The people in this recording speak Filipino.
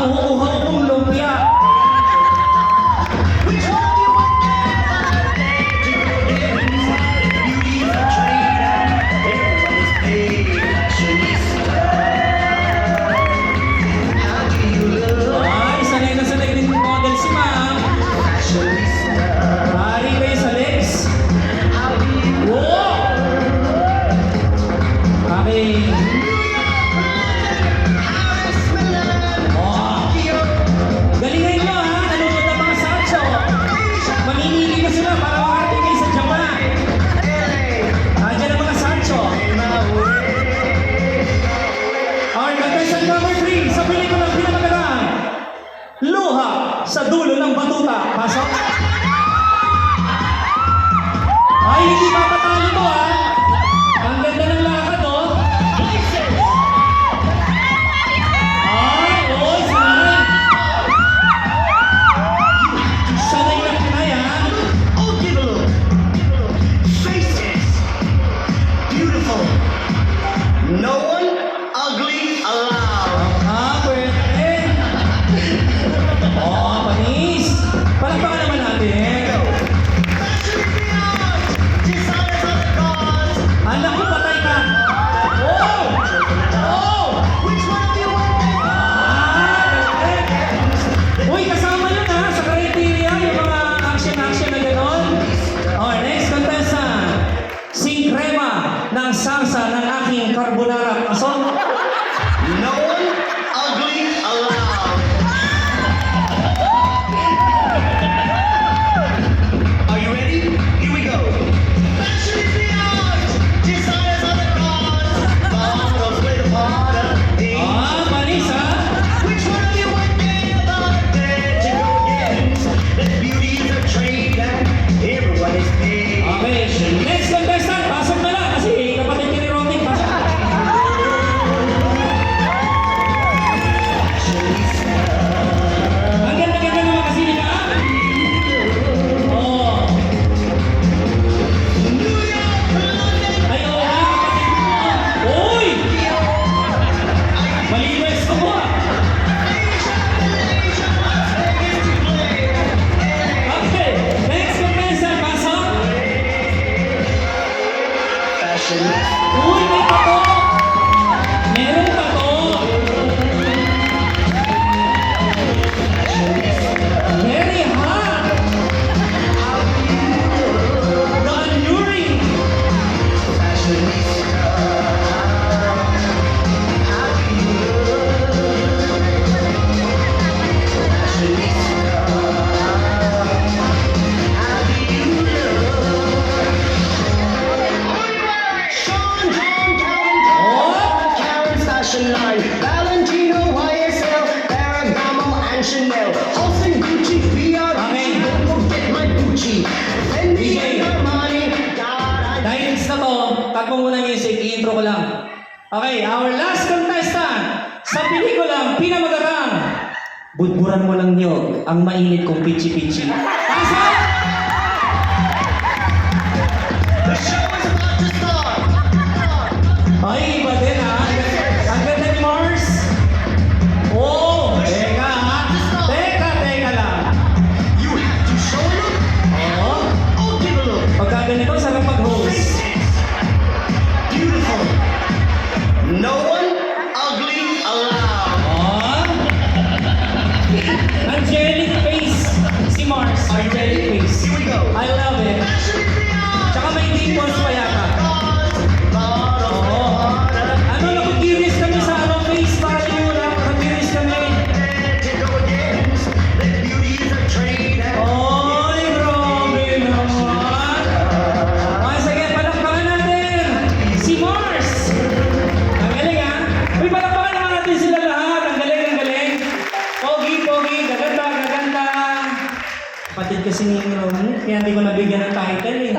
Ang huuhaw kong lumpia. Ay, sanay na sanay din model si ma'am. Hari kayo sa legs. Wow! Okay. Galingan nyo ha, nanonood ng mga satcho. Mamimili na sila para makarating kayo sa Japan. Andiyan ang mga satcho. Okay, contestant number 3 sa pelikulang pinamagalan. Luha sa dulo ng batuta. Pasok. Ay, hindi papatalo to ha. Ang ganda ng lakad oh. Ay, oy, sanay. Sanay na pinay ha. Oh, give a look. Faces. Beautiful. No one ugly allowed. Ah, pwede. Oh, panis. Palakpakan naman natin. Desires of the gods. Anak ko, patay ka. Oh! Oh! Which one of you want me? Ah, pwede. Uy, kasama yun ha, sa criteria, yung mga action-action na gano'n. Okay, next contestant. Sing crema ng salsa ng aking carbonara. Pasok. No one ugly allowed. Are you ready? Here we go. Fashion is the art. Desires of the gods. Bottles with a part of things. Ah, panis ha. Which one of you would never dare to go against? The beauty is a trade that everyone is paid. Okay, next contestant. Pasok na lang kasi kapatid ka ni Romy. Pasok. Ang ganda-ganda naman kasi nila. Oh. New York, London, Ay, oo ha, kapatid mo. Uy! Malinis ko mo ah. Asia, Malaysia, Las Vegas to play. Okay, next contestant. Pasok. Fashion. Uy, may tato. Meron tato. Very hot. The alluring. Sean, John, Calvin, Oh! Karen's Fashion Line, Valentino, YSL, Ferragamo, and Chanel, Halston, Gucci, VR, Amen. don't forget my Gucci, Fendi, DJ. and Armani, God, Dahil sa to, takbo muna music, i-intro ko lang. Okay, our last contestant sa pelikulang Pinamagarang. Budburan mo ng niyog ang mainit kong pichi-pichi. Pasok! the show is about to start. Ay, iba din ha. Ang ganda ni Mars. Oh, teka ha. Teka lang. You have to show them. Oo. Oh, give a look. Pagka ganito, sarap mag-host. Faces. Beautiful. No one ugly allowed. Oh. Angelic face. Si Mars. Angelic face. Here we go. I love it. Fashion is the art. Tsaka may dimples pa yata. Bottles with Oo. a part of Ano, naku-curious kami sa anong face value. Naku-curious kami. to go against. The beauty is a trade. Oy, grabe naman. Okay, sige, palakpakan natin. Si Mars. Ang galing ha. Uy, palakpakan naman natin sila lahat. Ang galing, ang galing. Pogi, pogi, gaganda, gaganda. Kapatid kasi ni Romy, kaya hindi ko nabigyan ng title eh.